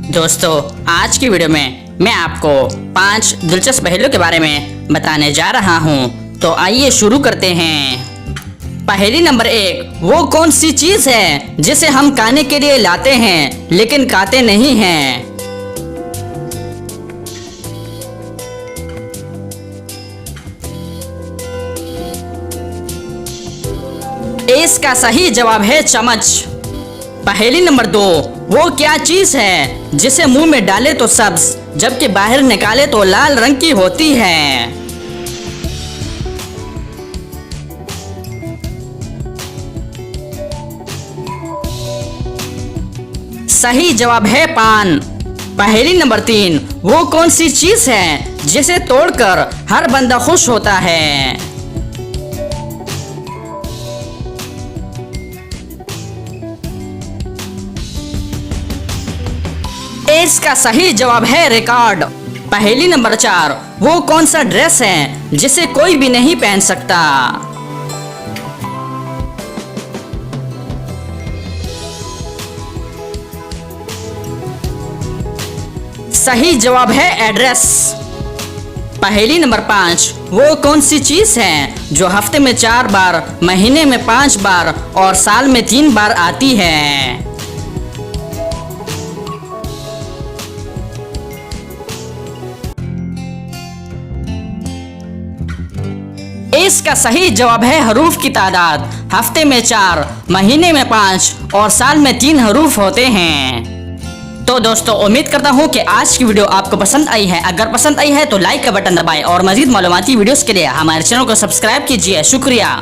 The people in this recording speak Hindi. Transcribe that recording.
दोस्तों, आज की वीडियो में मैं आपको 5 दिलचस्प पहेलियों के बारे में बताने जा रहा हूँ। तो आइए शुरू करते हैं। पहेली नंबर 1, वो कौन सी चीज है जिसे हम खाने के लिए लाते हैं लेकिन खाते नहीं हैं? इसका सही जवाब है चम्मच। पहेली नंबर 2, वो क्या चीज है जिसे मुंह में डाले तो सब्ज जबकि बाहर निकाले तो लाल रंग की होती है? सही जवाब है पान। पहेली नंबर 3, वो कौन सी चीज है जिसे तोड़कर हर बंदा खुश होता है? इसका सही जवाब है रिकॉर्ड। पहेली नंबर 4, वो कौन सा ड्रेस है जिसे कोई भी नहीं पहन सकता? सही जवाब है एड्रेस। पहेली नंबर 5, वो कौन सी चीज है जो हफ्ते में 4 बार, महीने में 5 बार और साल में 3 बार आती है? इसका सही जवाब है हरूफ की तादाद। हफ्ते में 4, महीने में 5 और साल में 3 हरूफ होते हैं। तो दोस्तों, उम्मीद करता हूँ कि आज की वीडियो आपको पसंद आई है। अगर पसंद आई है तो लाइक का बटन दबाएं और मजीद मालूमाती वीडियोस के लिए हमारे चैनल को सब्सक्राइब कीजिए। शुक्रिया।